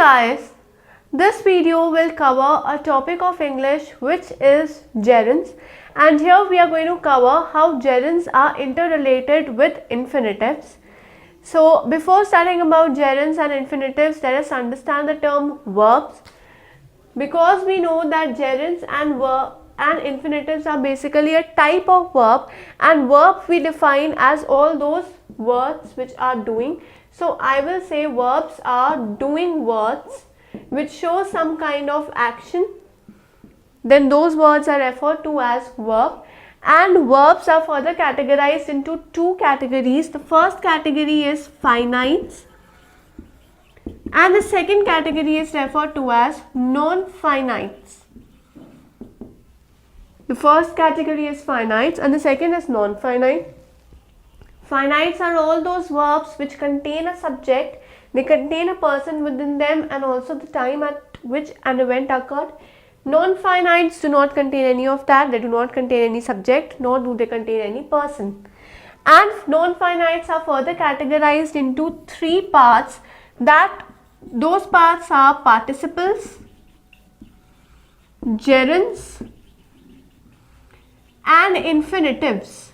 guys, this video will cover a topic of English which is gerunds, and here we are going to cover how gerunds are interrelated with infinitives. So before starting about gerunds and infinitives, let us understand the term verbs, because we know that gerunds and infinitives are basically a type of verb, and verb we define as all those words which are doing. So I will say verbs are doing words which show some kind of action, then those words are referred to as verb. And verbs are further categorized into two categories. The first category is finites and the second category is referred to as non-finites. The first category is finites and the second is non-finite. Finites are all those verbs which contain a subject, they contain a person within them and also the time at which an event occurred. Non-finites do not contain any of that, they do not contain any subject nor do they contain any person. And non-finites are further categorized into three parts, that those parts are participles, gerunds and infinitives.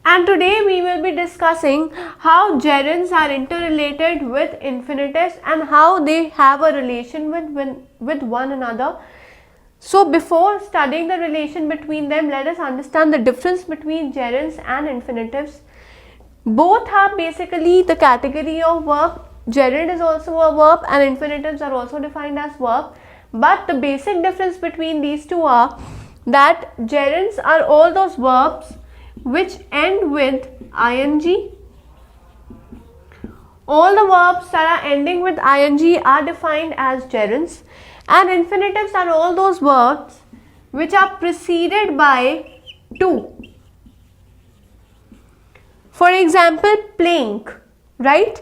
And today we will be discussing how gerunds are interrelated with infinitives and how they have a relation with one another. So before studying the relation between them, let us understand the difference between gerunds and infinitives. Both are basically the category of verb. Gerund is also a verb and infinitives are also defined as verb. But the basic difference between these two are that gerunds are all those verbs which end with ing. All the verbs that are ending with ing are defined as gerunds, and infinitives are all those verbs which are preceded by to. For example, playing, right?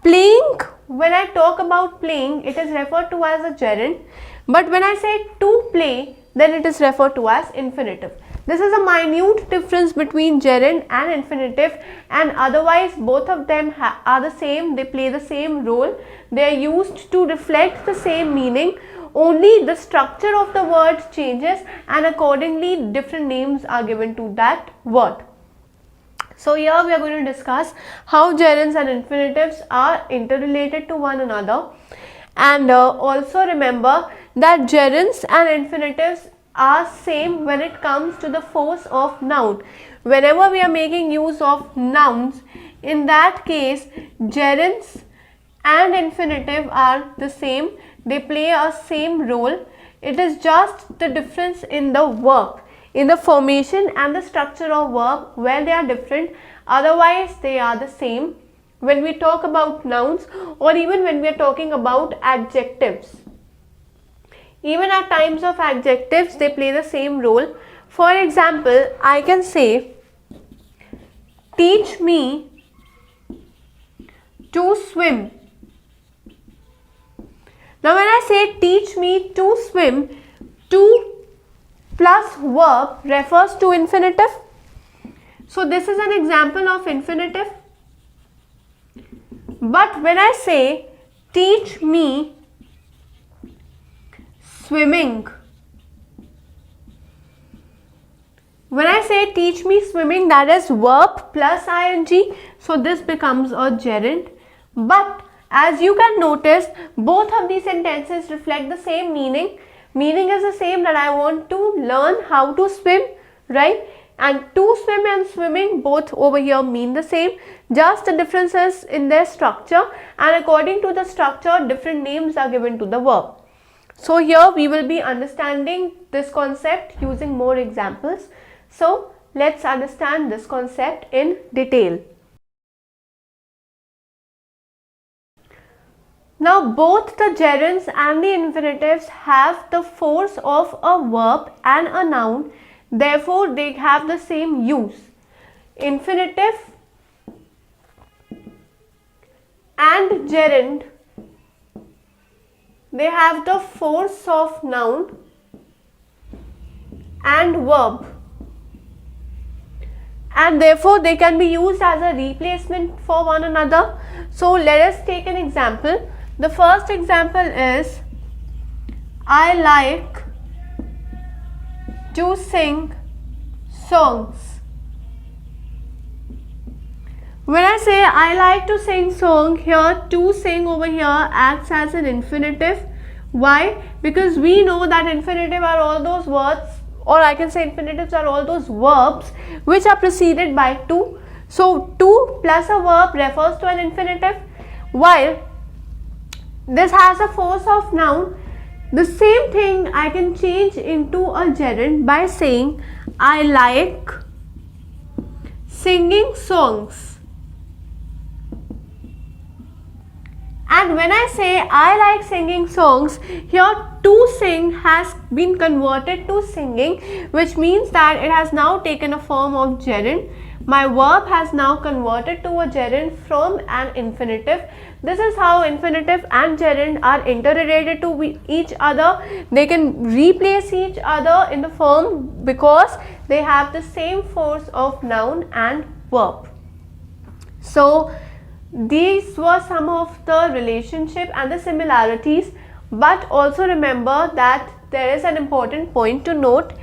Playing, when I talk about playing, it is referred to as a gerund, but when I say to play, then it is referred to as infinitive. This is a minute difference between gerund and infinitive, and otherwise both of them are the same, they play the same role, they are used to reflect the same meaning, only the structure of the word changes and accordingly different names are given to that word. So here we are going to discuss how gerunds and infinitives are interrelated to one another, and also remember that gerunds and infinitives are same when it comes to the force of noun. Whenever we are making use of nouns, in that case gerunds and infinitive are the same, they play a same role. It is just the difference in the verb, in the formation and the structure of verb where they are different, otherwise they are the same when we talk about nouns or even when we are talking about adjectives. Even at times of adjectives, they play the same role. For example, I can say, teach me to swim. Now when I say teach me to swim, to plus verb refers to infinitive. So this is an example of infinitive. But when I say teach me swimming, when I say teach me swimming, that is verb plus ing, so this becomes a gerund. But as you can notice, both of these sentences reflect the same meaning. Meaning is the same, that I want to learn how to swim, right? And to swim and swimming both over here mean the same, just the differences in their structure, and according to the structure different names are given to the verb. So here we will be understanding this concept using more examples. So let's understand this concept in detail. Now both the gerunds and the infinitives have the force of a verb and a noun, therefore they have the same use. Infinitive and gerund, they have the force of noun and verb, and therefore they can be used as a replacement for one another. So let us take an example. The first example is, I like to sing songs. When I say I like to sing song, here to sing over here acts as an infinitive. Why? Because we know that infinitive are all those words, or I can say infinitives are all those verbs which are preceded by to. So to plus a verb refers to an infinitive, while this has a force of noun. The same thing I can change into a gerund by saying I like singing songs. And when I say I like singing songs, here to sing has been converted to singing, which means that it has now taken a form of gerund. My verb has now converted to a gerund from an infinitive. This is how infinitive and gerund are interrelated to each other. They can replace each other in the form because they have the same force of noun and verb. So these were some of the relationship and the similarities, but also remember that there is an important point to note,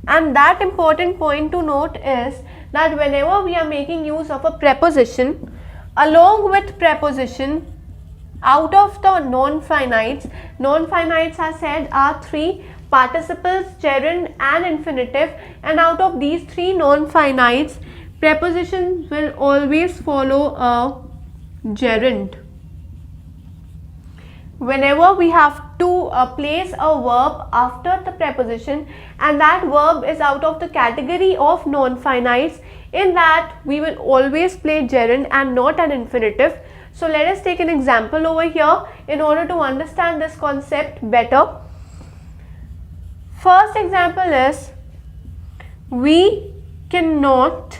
and that important point to note is that whenever we are making use of a preposition, along with preposition, out of the non-finites, non-finites are said are three: participles, gerund and infinitive, and out of these three non-finites, prepositions will always follow a gerund. Whenever we have to place a verb after the preposition and that verb is out of the category of non-finites, in that we will always play gerund and not an infinitive. So let us take an example over here in order to understand this concept better. First example is, we cannot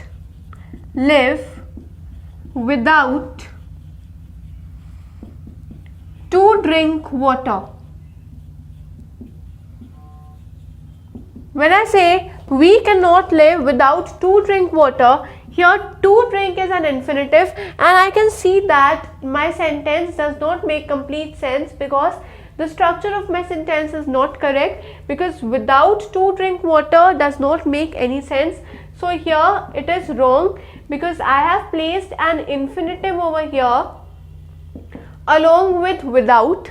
live without to drink water. When I say we cannot live without to drink water, here to drink is an infinitive, and I can see that my sentence does not make complete sense because the structure of my sentence is not correct, because without to drink water does not make any sense. So here it is wrong because I have placed an infinitive over here along with without.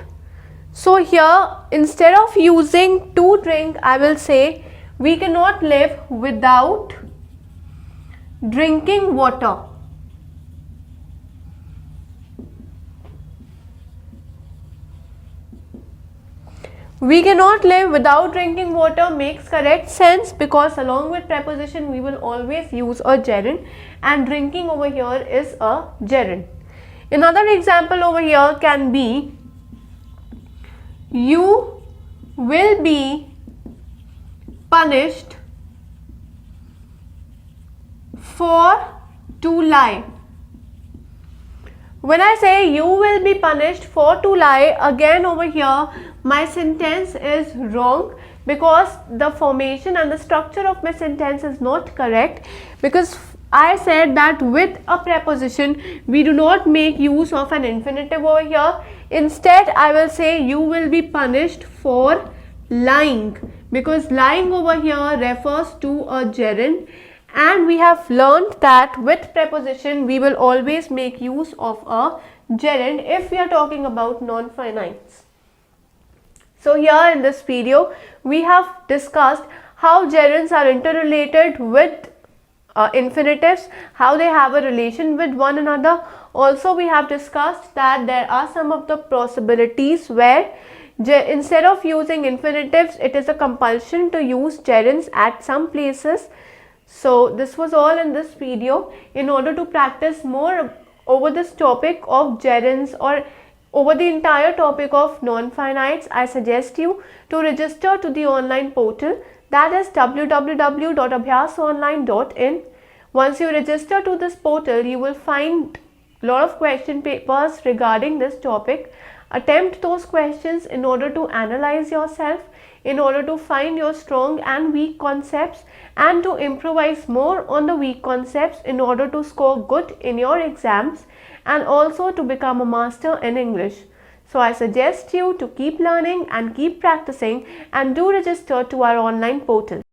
So here instead of using to drink, I will say we cannot live without drinking water. We cannot live without drinking water makes correct sense because along with preposition we will always use a gerund, and drinking over here is a gerund. Another example over here can be, you will be punished for to lie. When I say you will be punished for to lie, again over here my sentence is wrong because the formation and the structure of my sentence is not correct, because I said that with a preposition we do not make use of an infinitive over here. Instead I will say you will be punished for lying, because lying over here refers to a gerund, and we have learned that with preposition we will always make use of a gerund if we are talking about non-finites. So here in this video we have discussed how gerunds are interrelated with infinitives, how they have a relation with one another. Also we have discussed that there are some of the possibilities where instead of using infinitives it is a compulsion to use gerunds at some places. So this was all in this video. In order to practice more over this topic of gerunds or over the entire topic of non-finites, I suggest you to register to the online portal, that is www.abhyasonline.in. Once you register to this portal, you will find a lot of question papers regarding this topic. Attempt those questions in order to analyze yourself. in order to find your strong and weak concepts and to improvise more on the weak concepts in order to score good in your exams and also to become a master in English. So I suggest you to keep learning and keep practicing and do register to our online portal.